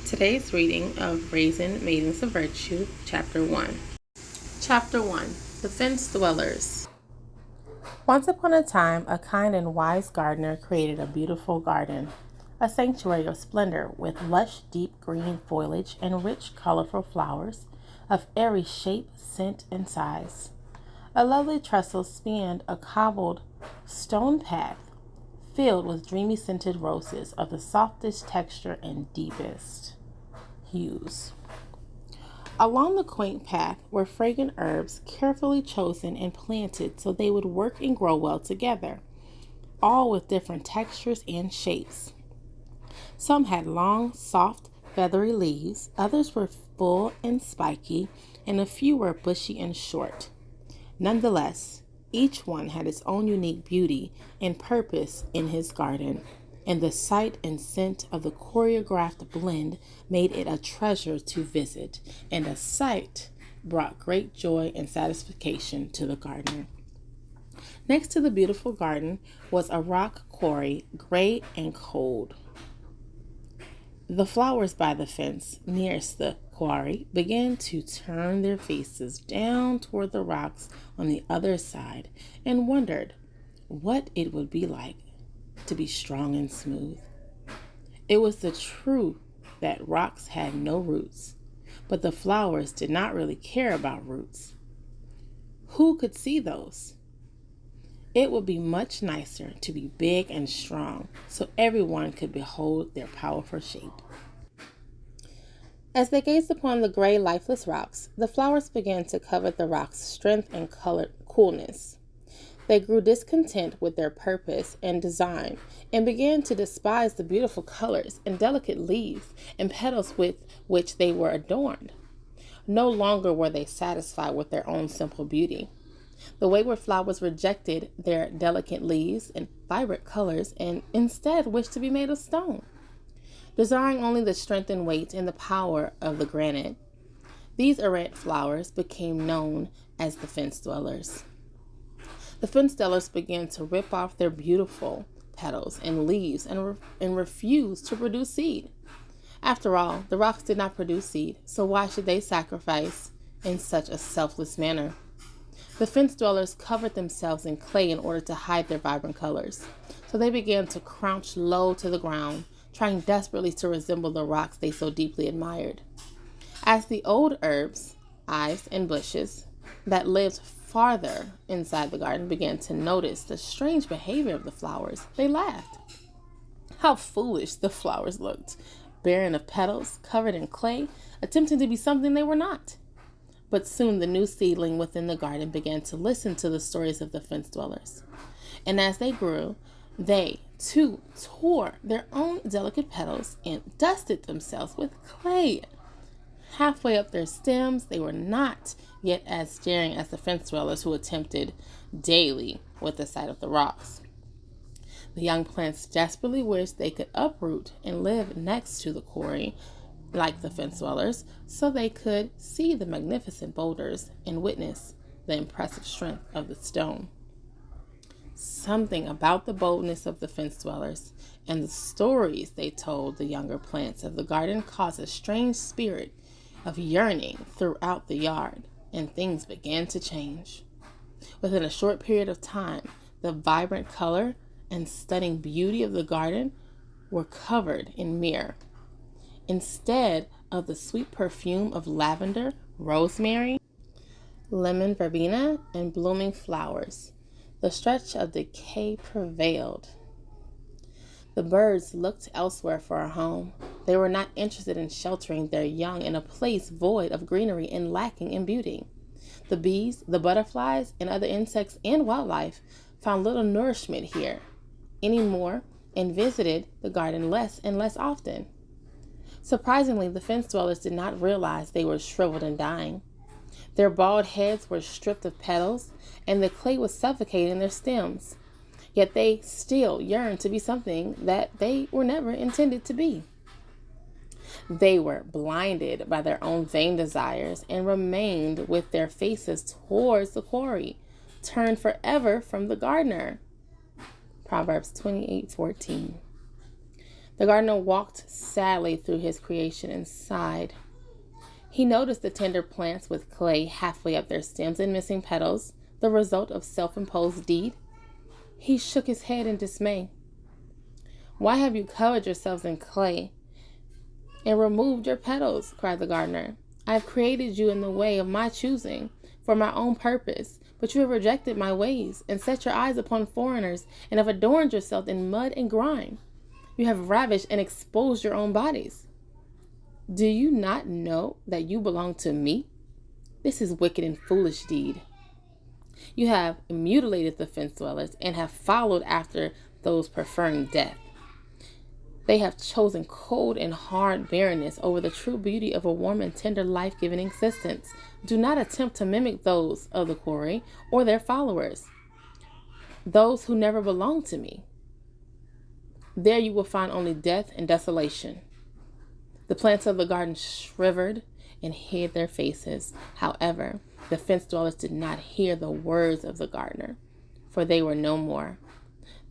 Today's reading of Raising Maidens of Virtue, Chapter 1. Chapter 1. The Fence Dwellers. Once upon a time, a kind and wise gardener created a beautiful garden, a sanctuary of splendor with lush, deep green foliage and rich, colorful flowers of every shape, scent, and size. A lovely trestle spanned a cobbled stone path filled with dreamy scented roses of the softest texture and deepest hues. Along the quaint path were fragrant herbs carefully chosen and planted so they would work and grow well together, all with different textures and shapes. Some had long, soft, feathery leaves, others were full and spiky, and a few were bushy and short. Nonetheless, each one had its own unique beauty and purpose in his garden, and the sight and scent of the choreographed blend made it a treasure to visit, and a sight brought great joy and satisfaction to the gardener. Next to the beautiful garden was a rock quarry, gray and cold. The flowers by the fence nearest the quarry began to turn their faces down toward the rocks on the other side and wondered what it would be like to be strong and smooth. It was the truth that rocks had no roots, but the flowers did not really care about roots. Who could see those? It would be much nicer to be big and strong so everyone could behold their powerful shape. As they gazed upon the gray, lifeless rocks, the flowers began to covet the rock's strength and coolness. They grew discontent with their purpose and design and began to despise the beautiful colors and delicate leaves and petals with which they were adorned. No longer were they satisfied with their own simple beauty. The wayward flowers rejected their delicate leaves and vibrant colors and instead wished to be made of stone, desiring only the strength and weight and the power of the granite. These errant flowers became known as the fence dwellers. The fence dwellers began to rip off their beautiful petals and leaves and refuse to produce seed. After all, the rocks did not produce seed, so why should they sacrifice in such a selfless manner? The fence dwellers covered themselves in clay in order to hide their vibrant colors, so they began to crouch low to the ground, trying desperately to resemble the rocks they so deeply admired. As the old herbs, ives, and bushes that lived farther inside the garden began to notice the strange behavior of the flowers, they laughed. How foolish the flowers looked, barren of petals, covered in clay, attempting to be something they were not. But soon the new seedling within the garden began to listen to the stories of the fence dwellers. And as they grew, they, too, tore their own delicate petals and dusted themselves with clay. Halfway up their stems, they were not yet as daring as the fence dwellers who attempted daily with the sight of the rocks. The young plants desperately wished they could uproot and live next to the quarry like the fence dwellers, so they could see the magnificent boulders and witness the impressive strength of the stone. Something about the boldness of the fence dwellers and the stories they told the younger plants of the garden caused a strange spirit of yearning throughout the yard, and things began to change. Within a short period of time, the vibrant color and stunning beauty of the garden were covered in mire. Instead of the sweet perfume of lavender, rosemary, lemon verbena, and blooming flowers, the stench of decay prevailed. The birds looked elsewhere for a home. They were not interested in sheltering their young in a place void of greenery and lacking in beauty. The bees, the butterflies, and other insects and wildlife found little nourishment here anymore and visited the garden less and less often. Surprisingly, the fence dwellers did not realize they were shriveled and dying. Their bald heads were stripped of petals, and the clay was suffocating their stems. Yet they still yearned to be something that they were never intended to be. They were blinded by their own vain desires and remained with their faces towards the quarry, turned forever from the gardener. Proverbs 28:14. The gardener walked sadly through his creation and sighed. He noticed the tender plants with clay halfway up their stems and missing petals, the result of self-imposed deed. He shook his head in dismay. "Why have you covered yourselves in clay and removed your petals?" cried the gardener. "I have created you in the way of my choosing, for my own purpose, but you have rejected my ways and set your eyes upon foreigners and have adorned yourself in mud and grime. You have ravished and exposed your own bodies. Do you not know that you belong to me? This is wicked and foolish deed. You have mutilated the fence dwellers and have followed after those preferring death. They have chosen cold and hard barrenness over the true beauty of a warm and tender life-giving existence. Do not attempt to mimic those of the quarry or their followers, those who never belonged to me. There you will find only death and desolation." The plants of the garden shriveled and hid their faces. However, the fence dwellers did not hear the words of the gardener, for they were no more.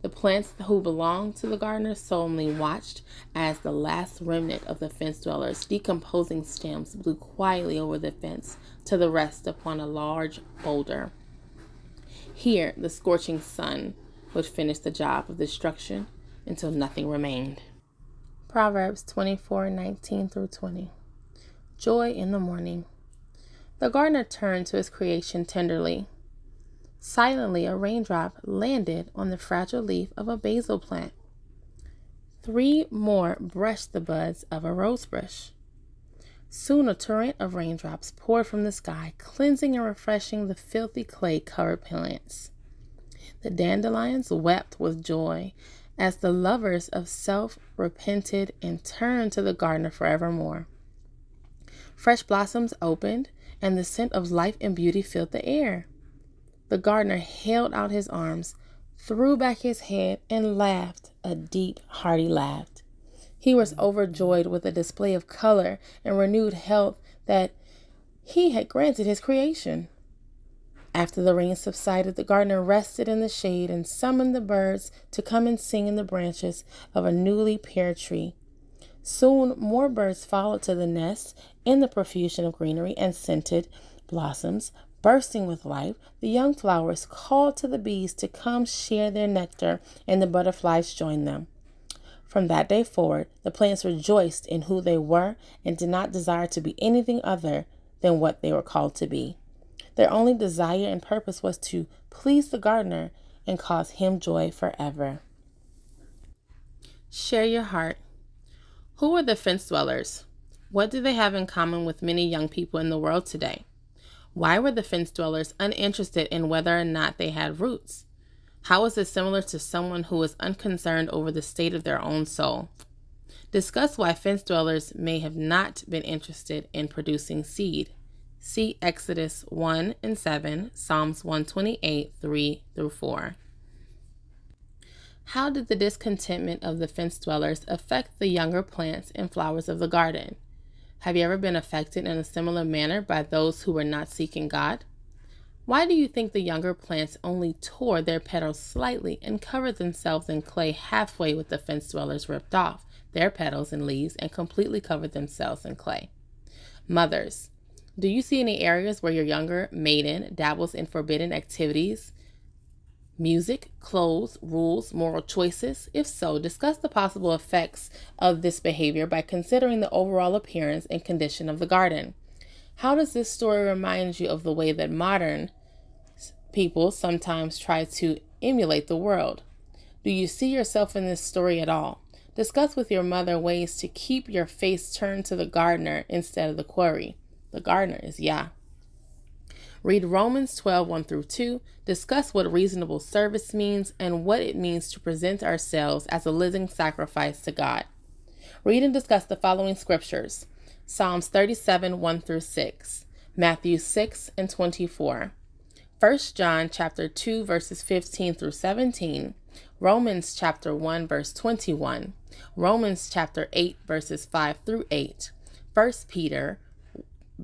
The plants who belonged to the gardener solemnly watched as the last remnant of the fence dwellers' decomposing stems blew quietly over the fence to the rest upon a large boulder. Here, the scorching sun would finish the job of destruction until nothing remained. Proverbs 24:19-20. Joy in the morning. The gardener turned to his creation tenderly. Silently, a raindrop landed on the fragile leaf of a basil plant. 3 more brushed the buds of a rose bush. Soon a torrent of raindrops poured from the sky, cleansing and refreshing the filthy clay-covered plants. The dandelions wept with joy as the lovers of self repented and turned to the gardener forevermore. Fresh blossoms opened, and the scent of life and beauty filled the air. The gardener held out his arms, threw back his head, and laughed a deep, hearty laugh. He was overjoyed with the display of color and renewed health that he had granted his creation. After the rain subsided, the gardener rested in the shade and summoned the birds to come and sing in the branches of a newly pared tree. Soon more birds followed to the nest. In the profusion of greenery and scented blossoms, bursting with life, the young flowers called to the bees to come share their nectar, and the butterflies joined them. From that day forward, the plants rejoiced in who they were and did not desire to be anything other than what they were called to be. Their only desire and purpose was to please the gardener and cause him joy forever. Share your heart. Who are the fence dwellers? What do they have in common with many young people in the world today? Why were the fence dwellers uninterested in whether or not they had roots? How is this similar to someone who is unconcerned over the state of their own soul? Discuss why fence dwellers may have not been interested in producing seed. See Exodus 1:7, Psalms 128, 3-4. How did the discontentment of the fence dwellers affect the younger plants and flowers of the garden? Have you ever been affected in a similar manner by those who were not seeking God? Why do you think the younger plants only tore their petals slightly and covered themselves in clay halfway with the fence dwellers ripped off their petals and leaves and completely covered themselves in clay? Mothers, do you see any areas where your younger maiden dabbles in forbidden activities? Music, clothes, rules, moral choices? If so, discuss the possible effects of this behavior by considering the overall appearance and condition of the garden. How does this story remind you of the way that modern people sometimes try to emulate the world? Do you see yourself in this story at all? Discuss with your mother ways to keep your face turned to the gardener instead of the quarry. The gardener is Yah. Read Romans 12:1-2. Discuss what reasonable service means and what it means to present ourselves as a living sacrifice to God. Read and discuss the following scriptures: Psalms 37:1-6, Matthew 6:24, 1 John chapter 2 verses 15-17, Romans chapter 1 verse 21, Romans chapter 8 verses 5-8, 1 Peter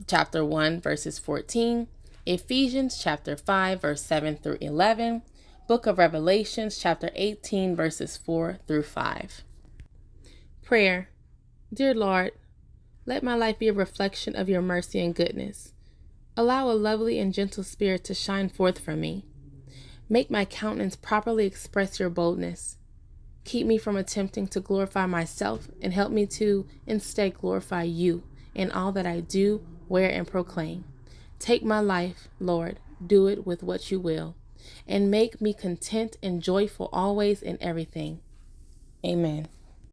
chapter 1 verses 14, Ephesians chapter 5 verse 7-11, Book of Revelations chapter 18 verses 4-5. Prayer. Dear Lord, let my life be a reflection of your mercy and goodness. Allow a lovely and gentle spirit to shine forth from me. Make my countenance properly express your boldness. Keep me from attempting to glorify myself and help me to instead glorify you in all that I do, wear, and proclaim. Take my life, Lord, do it with what you will, and make me content and joyful always in everything. Amen.